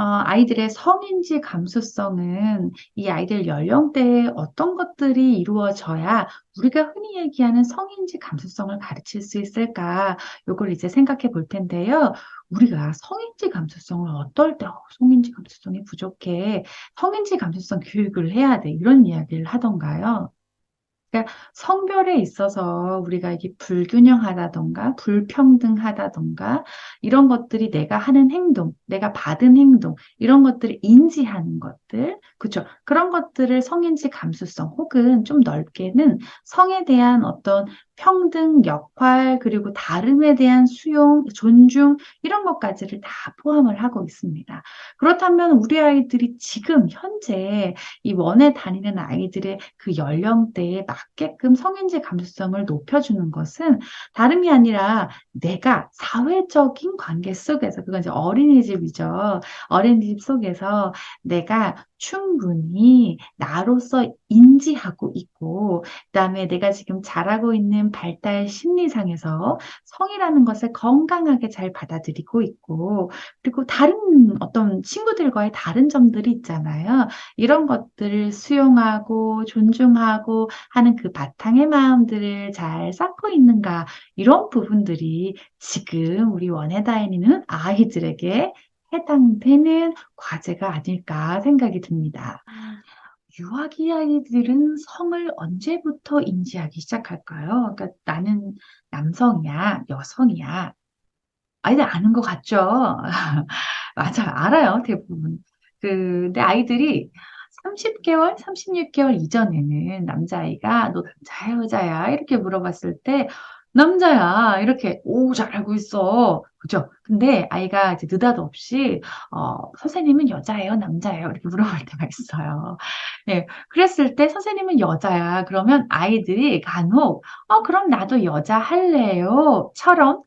아이들의 성인지 감수성은 이 아이들 연령대에 어떤 것들이 이루어져야 우리가 흔히 얘기하는 성인지 감수성을 가르칠 수 있을까? 요걸 이제 생각해 볼 텐데요. 우리가 성인지 감수성을 어떨 때, 성인지 감수성이 부족해. 성인지 감수성 교육을 해야 돼. 이런 이야기를 하던가요? 그러니까 성별에 있어서 우리가 이게 불균형하다던가 불평등하다던가 이런 것들이 내가 하는 행동, 내가 받은 행동 이런 것들을 인지하는 것들, 그렇죠? 그런 것들을 성인지 감수성 혹은 좀 넓게는 성에 대한 어떤 평등, 역할 그리고 다름에 대한 수용, 존중 이런 것까지를 다 포함을 하고 있습니다. 그렇다면 우리 아이들이 지금 현재 이 원에 다니는 아이들의 그 연령대에 맞게끔 성인지 감수성을 높여주는 것은 다름이 아니라 내가 사회적인 관계 속에서, 그건 이제 어린이집이죠. 어린이집 속에서 내가 충분히 나로서 인지하고 있고, 그다음에 내가 지금 잘하고 있는 발달 심리상에서 성이라는 것을 건강하게 잘 받아들이고 있고, 그리고 다른 어떤 친구들과의 다른 점들이 있잖아요. 이런 것들을 수용하고 존중하고 하는 그 바탕의 마음들을 잘 쌓고 있는가, 이런 부분들이 지금 우리 원에 다니는 아이들에게 해당되는 과제가 아닐까 생각이 듭니다. 유아기 아이들은 성을 언제부터 인지하기 시작할까요? 그러니까 나는 남성이야, 여성이야. 아이들 아는 것 같죠? 맞아요. 알아요, 대부분. 근데 아이들이 30개월, 36개월 이전에는 남자아이가 너 남자야, 여자야? 이렇게 물어봤을 때 남자야. 이렇게, 오, 잘 알고 있어. 그죠? 근데 아이가 이제 느닷없이, 선생님은 여자예요, 남자예요? 이렇게 물어볼 때가 있어요. 네. 그랬을 때 선생님은 여자야. 그러면 아이들이 간혹, 그럼 나도 여자 할래요. 처럼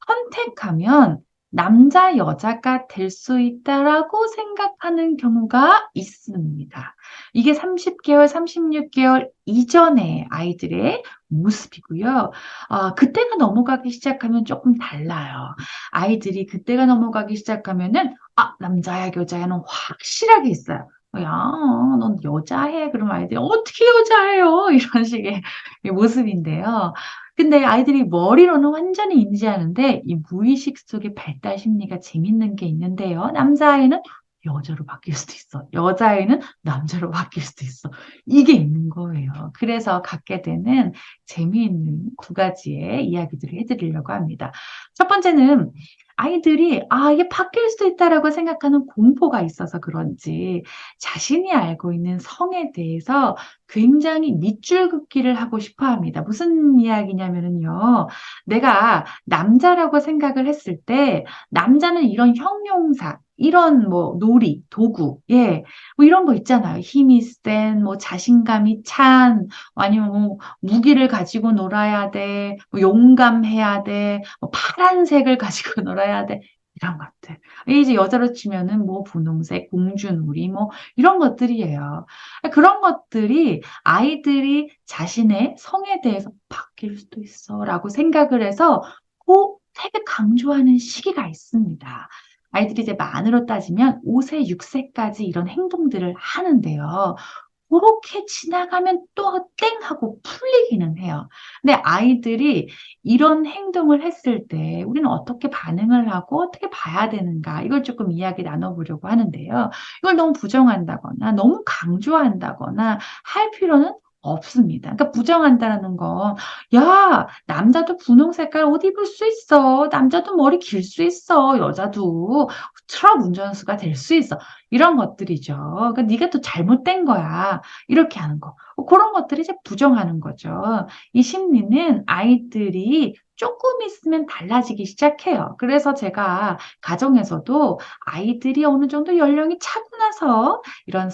선택하면 남자, 여자가 될 수 있다라고 생각하는 경우가 있습니다. 이게 30개월, 36개월 이전의 아이들의 모습이고요. 그때가 넘어가기 시작하면 조금 달라요. 아이들이 그때가 넘어가기 시작하면은, 남자야, 여자야는 확실하게 있어요. 야, 넌 여자해. 그럼 아이들이 어떻게 여자예요? 이런 식의 모습인데요. 근데 아이들이 머리로는 완전히 인지하는데 이 무의식 속의 발달 심리가 재밌는 게 있는데요. 남자아이는 여자로 바뀔 수도 있어. 여자아이는 남자로 바뀔 수도 있어. 이게 있는 거예요. 그래서 갖게 되는 재미있는 두 가지의 이야기들을 해드리려고 합니다. 첫 번째는 아이들이 이게 바뀔 수도 있다라고 생각하는 공포가 있어서 그런지 자신이 알고 있는 성에 대해서 굉장히 밑줄 긋기를 하고 싶어 합니다. 무슨 이야기냐면요. 내가 남자라고 생각을 했을 때, 남자는 이런 형용사, 이런 뭐 놀이, 도구, 예, 뭐 이런 거 있잖아요. 힘이 센, 뭐 자신감이 찬, 아니면 뭐 무기를 가지고 놀아야 돼, 뭐 용감해야 돼, 뭐 파란색을 가지고 놀아야 돼. 이런 것들. 이제 여자로 치면은 뭐 분홍색, 공주놀이, 뭐 이런 것들이에요. 그런 것들이 아이들이 자신의 성에 대해서 바뀔 수도 있어 라고 생각을 해서 되게 강조하는 시기가 있습니다. 아이들이 이제 만으로 따지면 5세, 6세까지 이런 행동들을 하는데요. 그렇게 지나가면 또 땡 하고 풀리기는 해요. 근데 아이들이 이런 행동을 했을 때 우리는 어떻게 반응을 하고 어떻게 봐야 되는가 이걸 조금 이야기 나눠보려고 하는데요. 이걸 너무 부정한다거나 너무 강조한다거나 할 필요는 없습니다. 그러니까 부정한다는 건, 야, 남자도 분홍 색깔 옷 입을 수 있어. 남자도 머리 길 수 있어. 여자도 트럭 운전수가 될 수 있어. 이런 것들이죠. 그러니까 네가 또 잘못된 거야. 이렇게 하는 거. 그런 것들이 이제 부정하는 거죠. 이 심리는 아이들이 조금 있으면 달라지기 시작해요. 그래서 제가 가정에서도 아이들이 어느 정도 연령이 차고 나서 이런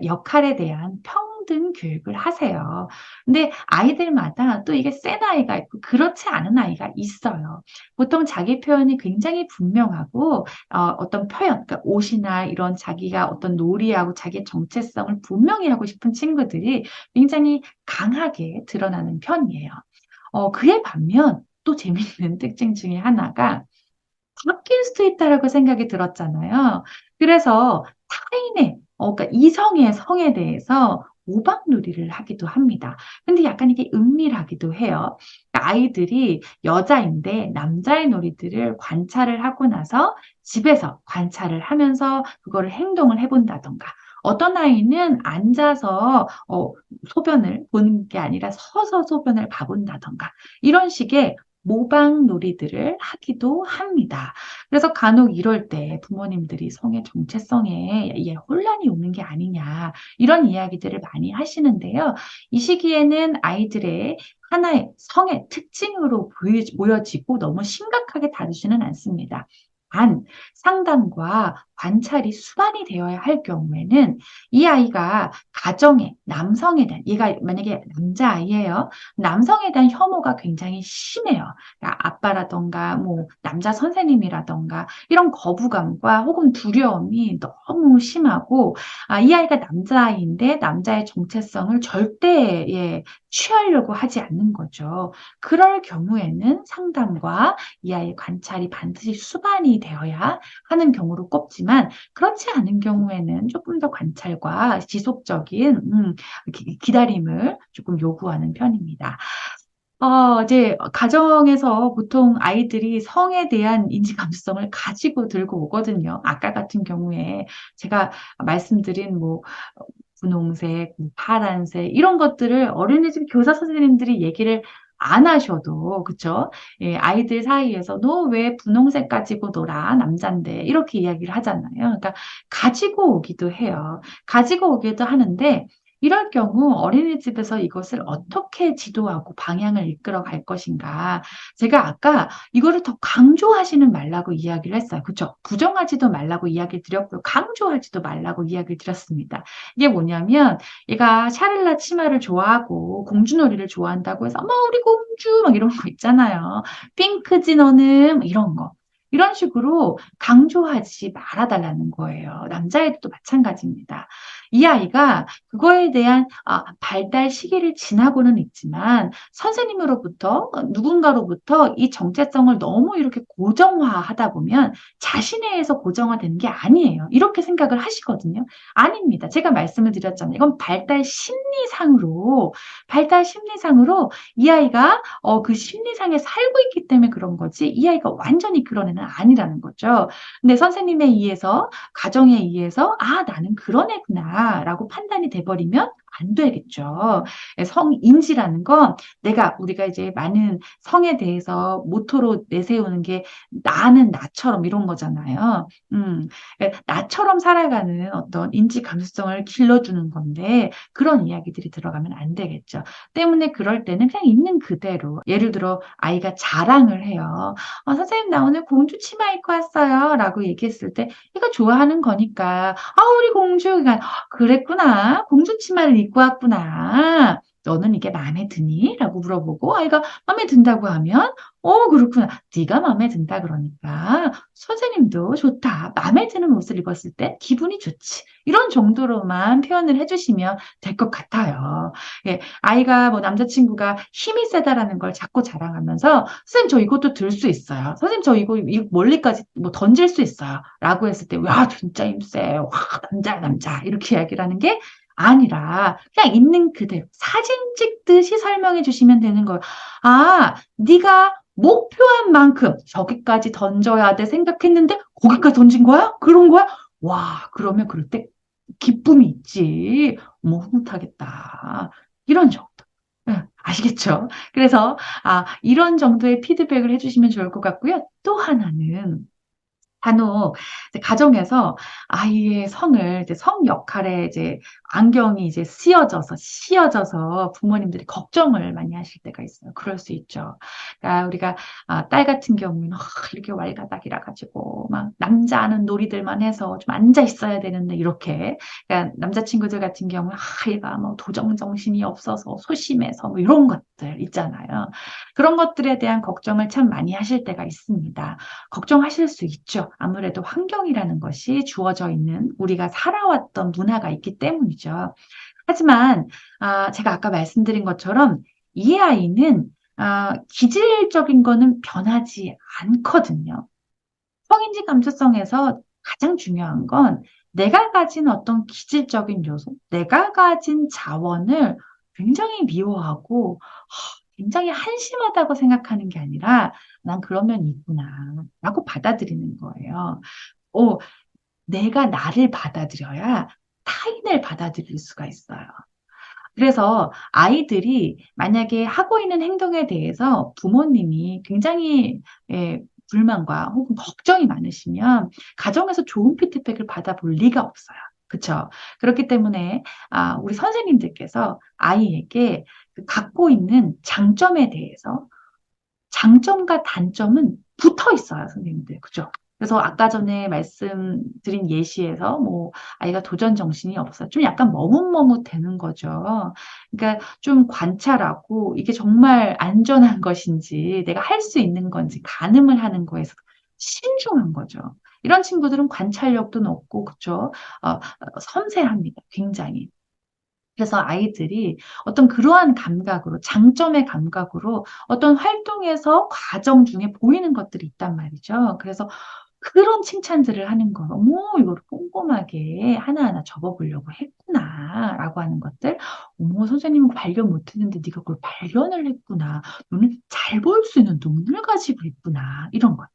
역할에 대한 평등 교육을 하세요. 근데 아이들마다 또 이게 센 아이가 있고 그렇지 않은 아이가 있어요. 보통 자기 표현이 굉장히 분명하고 어떤 표현, 그러니까 옷이나 이런 자기가 어떤 놀이하고 자기의 정체성을 분명히 하고 싶은 친구들이 굉장히 강하게 드러나는 편이에요. 그에 반면 또 재밌는 특징 중에 하나가 바뀔 수도 있다라고 생각이 들었잖아요. 그래서 그러니까 이성의 성에 대해서 오박놀이를 하기도 합니다. 근데 약간 이게 은밀하기도 해요. 그러니까 아이들이 여자인데 남자의 놀이들을 관찰을 하고 나서 집에서 관찰을 하면서 그거를 행동을 해본다던가. 어떤 아이는 앉아서 소변을 보는 게 아니라 서서 소변을 봐본다던가. 이런 식의 모방 놀이들을 하기도 합니다. 그래서 간혹 이럴 때 부모님들이 성의 정체성에 혼란이 오는 게 아니냐, 이런 이야기들을 많이 하시는데요. 이 시기에는 아이들의 하나의 성의 특징으로 보여지고 너무 심각하게 다루지는 않습니다. 단, 상담과 관찰이 수반이 되어야 할 경우에는 이 아이가 가정의 남성에 대한, 얘가 만약에 남자아이예요. 남성에 대한 혐오가 굉장히 심해요. 그러니까 아빠라던가 뭐 남자 선생님이라던가 이런 거부감과 혹은 두려움이 너무 심하고 이 아이가 남자아이인데 남자의 정체성을 절대 취하려고 하지 않는 거죠. 그럴 경우에는 상담과 이 아이의 관찰이 반드시 수반이 되어야 하는 경우로 꼽지만 그렇지 않은 경우에는 조금 더 관찰과 지속적인 기다림을 조금 요구하는 편입니다. 이제 가정에서 보통 아이들이 성에 대한 인지 감수성을 가지고 들고 오거든요. 아까 같은 경우에 제가 말씀드린 뭐 분홍색, 뭐 파란색 이런 것들을 어린이집 교사 선생님들이 얘기를 안 하셔도 그쵸? 예, 아이들 사이에서 너 왜 분홍색 가지고 놀아? 남잔데 이렇게 이야기를 하잖아요. 그러니까 가지고 오기도 해요. 가지고 오기도 하는데 이럴 경우 어린이집에서 이것을 어떻게 지도하고 방향을 이끌어 갈 것인가. 제가 아까 이거를 더 강조하지는 말라고 이야기를 했어요. 그쵸? 부정하지도 말라고 이야기를 드렸고요. 강조하지도 말라고 이야기를 드렸습니다. 이게 뭐냐면 얘가 샤를라 치마를 좋아하고 공주놀이를 좋아한다고 해서 어머 우리 공주 막 이런 거 있잖아요. 핑크지 너는 뭐 이런 거. 이런 식으로 강조하지 말아달라는 거예요. 남자애도 마찬가지입니다. 이 아이가 그거에 대한 발달 시기를 지나고는 있지만 선생님으로부터 누군가로부터 이 정체성을 너무 이렇게 고정화하다 보면 자신에 의해서 고정화되는 게 아니에요. 이렇게 생각을 하시거든요. 아닙니다. 제가 말씀을 드렸잖아요. 이건 발달 심리상으로 이 아이가 그 심리상에 살고 있기 때문에 그런 거지 이 아이가 완전히 그런 애는 아니라는 거죠. 근데 선생님에 의해서 가정에 의해서 나는 그런 애구나라고 판단이 돼버리면 안 되겠죠. 성인지라는 건 우리가 이제 많은 성에 대해서 모토로 내세우는 게 나는 나처럼 이런 거잖아요. 나처럼 살아가는 어떤 인지 감수성을 길러주는 건데 그런 이야기들이 들어가면 안 되겠죠. 때문에 그럴 때는 그냥 있는 그대로 예를 들어 아이가 자랑을 해요. 선생님 나 오늘 공주 치마 입고 왔어요 라고 얘기했을 때 얘가 좋아하는 거니까 우리 공주가 그랬구나 공주 치마를 입고 왔구나 너는 이게 마음에 드니? 라고 물어보고 아이가 마음에 든다고 하면 그렇구나. 네가 마음에 든다 그러니까 선생님도 좋다. 마음에 드는 옷을 입었을 때 기분이 좋지. 이런 정도로만 표현을 해주시면 될 것 같아요. 예, 아이가 뭐 남자친구가 힘이 세다라는 걸 자꾸 자랑하면서 선생님 저 이것도 들 수 있어요. 선생님 저 이거 멀리까지 뭐 던질 수 있어요. 라고 했을 때 와 진짜 힘세. 와 남자 이렇게 이야기를 하는 게 아니라 그냥 있는 그대로 사진 찍듯이 설명해 주시면 되는 거예요. 네가 목표한 만큼 저기까지 던져야 돼 생각했는데 거기까지 던진 거야? 그런 거야? 와, 그러면 그럴 때 기쁨이 있지. 어머, 흐뭇하겠다. 이런 정도. 아시겠죠? 그래서, 이런 정도의 피드백을 해주시면 좋을 것 같고요. 또 하나는, 간혹 이제 가정에서 아이의 성을 이제 성 역할에 이제 안경이 이제 씌어져서 부모님들이 걱정을 많이 하실 때가 있어요. 그럴 수 있죠. 그러니까 우리가 딸 같은 경우는 이렇게 왈가닥이라 가지고 막 남자하는 놀이들만 해서 좀 앉아 있어야 되는데 이렇게 그러니까 남자친구들 같은 경우는 얘가 뭐 도정 정신이 없어서 소심해서 뭐 이런 것들 있잖아요. 그런 것들에 대한 걱정을 참 많이 하실 때가 있습니다. 걱정하실 수 있죠. 아무래도 환경이라는 것이 주어져 있는 우리가 살아왔던 문화가 있기 때문이죠. 하지만 제가 아까 말씀드린 것처럼 이 아이는 기질적인 거는 변하지 않거든요. 성인지 감수성에서 가장 중요한 건 내가 가진 어떤 기질적인 요소, 내가 가진 자원을 굉장히 미워하고 굉장히 한심하다고 생각하는 게 아니라 난 그런 면이 있구나 라고 받아들이는 거예요. 어, 내가 나를 받아들여야 타인을 받아들일 수가 있어요. 그래서 아이들이 만약에 하고 있는 행동에 대해서 부모님이 굉장히 불만과 혹은 걱정이 많으시면 가정에서 좋은 피드백을 받아볼 리가 없어요. 그렇죠? 그렇기 때문에 우리 선생님들께서 아이에게 그 갖고 있는 장점에 대해서 장점과 단점은 붙어 있어요, 선생님들. 그죠? 그래서 아까 전에 말씀드린 예시에서 뭐 아이가 도전 정신이 없어요. 좀 약간 머뭇머뭇 되는 거죠. 그러니까 좀 관찰하고 이게 정말 안전한 것인지 내가 할 수 있는 건지 가늠을 하는 거에서 신중한 거죠. 이런 친구들은 관찰력도 높고 그죠? 섬세합니다. 굉장히. 그래서 아이들이 어떤 그러한 감각으로, 장점의 감각으로 어떤 활동에서 과정 중에 보이는 것들이 있단 말이죠. 그래서 그런 칭찬들을 하는 거, 어머, 이걸 꼼꼼하게 하나하나 적어보려고 했구나, 라고 하는 것들. 어머, 선생님은 발견 못했는데 네가 그걸 발견을 했구나. 너는 잘 볼 수 있는 눈을 가지고 있구나. 이런 것들.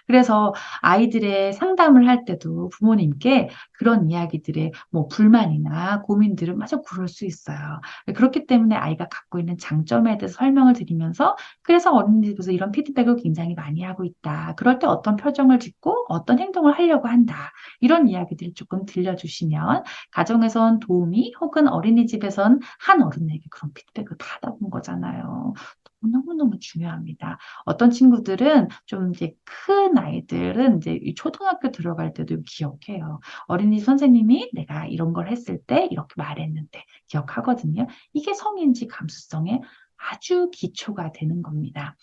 그래서 아이들의 상담을 할 때도 부모님께 그런 이야기들의 뭐 불만이나 고민들은 맞아 그럴 수 있어요. 그렇기 때문에 아이가 갖고 있는 장점에 대해서 설명을 드리면서 그래서 어린이집에서 이런 피드백을 굉장히 많이 하고 있다. 그럴 때 어떤 표정을 짓고 어떤 행동을 하려고 한다. 이런 이야기들을 조금 들려주시면 가정에선 도우미 혹은 어린이집에선 한 어른에게 그런 피드백을 받아본 거잖아요. 너무너무 중요합니다. 어떤 친구들은 좀 이제 큰 아이들은 이제 이 초등학교 들어갈 때도 기억해요. 어린이 선생님이 내가 이런 걸 했을 때 이렇게 말했는데 기억하거든요. 이게 성인지 감수성의 아주 기초가 되는 겁니다.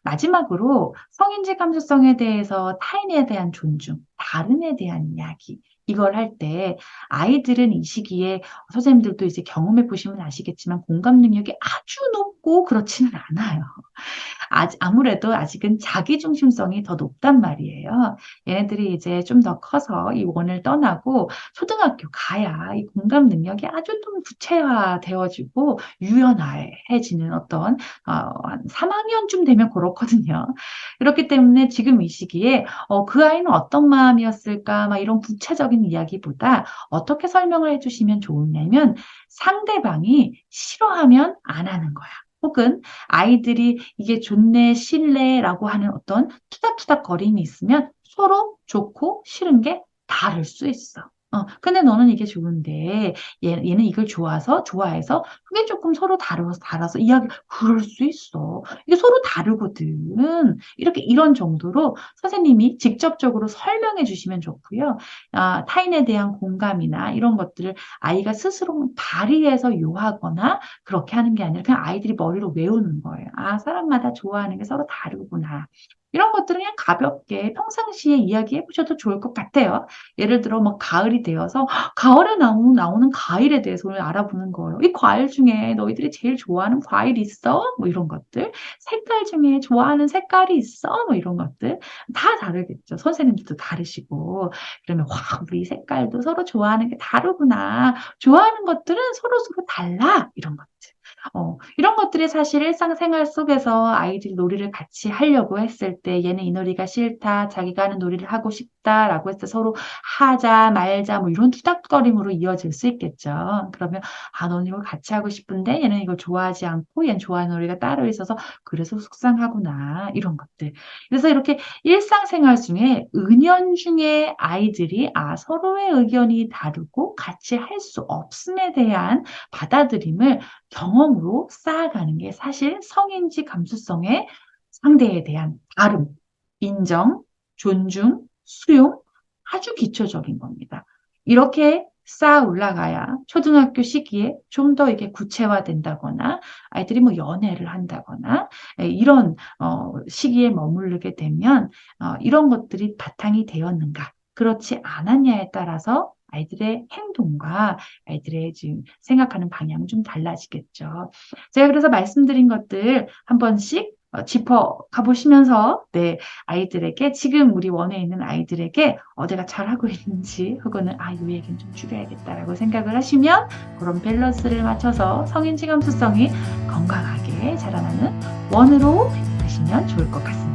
마지막으로 성인지 감수성에 대해서 타인에 대한 존중, 다른에 대한 이야기, 이걸 할 때 아이들은 이 시기에 선생님들도 이제 경험해 보시면 아시겠지만 공감 능력이 아주 높고 그렇지는 않아요. 아무래도 아직은 자기중심성이 더 높단 말이에요. 얘네들이 이제 좀 더 커서 이 원을 떠나고 초등학교 가야 이 공감 능력이 아주 좀 구체화되어지고 유연해지는 어떤 한 3학년쯤 되면 그렇거든요. 그렇기 때문에 지금 이 시기에 그 아이는 어떤 마음이었을까 막 이런 구체적인 이야기보다 어떻게 설명을 해주시면 좋으냐면 상대방이 싫어하면 안 하는 거야. 혹은 아이들이 이게 좋네, 싫네라고 하는 어떤 투닥투닥거림이 있으면 서로 좋고 싫은 게 다를 수 있어. 근데 너는 이게 좋은데 얘는 이걸 좋아해서 그게 조금 서로 달라서 이야기 그럴 수 있어. 이게 서로 다르거든. 이렇게 이런 정도로 선생님이 직접적으로 설명해 주시면 좋고요. 타인에 대한 공감이나 이런 것들을 아이가 스스로 발휘해서 요하거나 그렇게 하는 게 아니라 그냥 아이들이 머리로 외우는 거예요. 사람마다 좋아하는 게 서로 다르구나. 이런 것들은 그냥 가볍게 평상시에 이야기해 보셔도 좋을 것 같아요. 예를 들어, 뭐, 가을이 되어서, 가을에 나오는 과일에 대해서 오늘 알아보는 거예요. 이 과일 중에 너희들이 제일 좋아하는 과일 있어? 뭐 이런 것들. 색깔 중에 좋아하는 색깔이 있어? 뭐 이런 것들. 다 다르겠죠. 선생님들도 다르시고. 그러면, 와, 우리 색깔도 서로 좋아하는 게 다르구나. 좋아하는 것들은 서로 달라. 이런 것들. 이런 것들이 사실 일상생활 속에서 아이들이 놀이를 같이 하려고 했을 때 얘는 이 놀이가 싫다, 자기가 하는 놀이를 하고 싶다라고 했을 때 서로 하자, 말자, 뭐 이런 투닥거림으로 이어질 수 있겠죠. 그러면 너는 이걸 같이 하고 싶은데 얘는 이걸 좋아하지 않고 얘는 좋아하는 놀이가 따로 있어서 그래서 속상하구나. 이런 것들. 그래서 이렇게 일상생활 중에 은연중에 아이들이 서로의 의견이 다르고 같이 할 수 없음에 대한 받아들임을 경험으로 쌓아가는 게 사실 성인지 감수성의 상대에 대한 다름, 인정, 존중, 수용, 아주 기초적인 겁니다. 이렇게 쌓아 올라가야 초등학교 시기에 좀 더 이게 구체화된다거나 아이들이 뭐 연애를 한다거나 이런 시기에 머무르게 되면 이런 것들이 바탕이 되었는가 그렇지 않았냐에 따라서 아이들의 행동과 아이들의 지금 생각하는 방향은 좀 달라지겠죠. 제가 그래서 말씀드린 것들 한 번씩 짚어 가보시면서 네, 아이들에게 지금 우리 원에 있는 아이들에게 내가 잘하고 있는지 혹은 이 얘기는 좀 줄여야겠다라고 생각을 하시면 그런 밸런스를 맞춰서 성인지 감수성이 건강하게 자라나는 원으로 가시면 좋을 것 같습니다.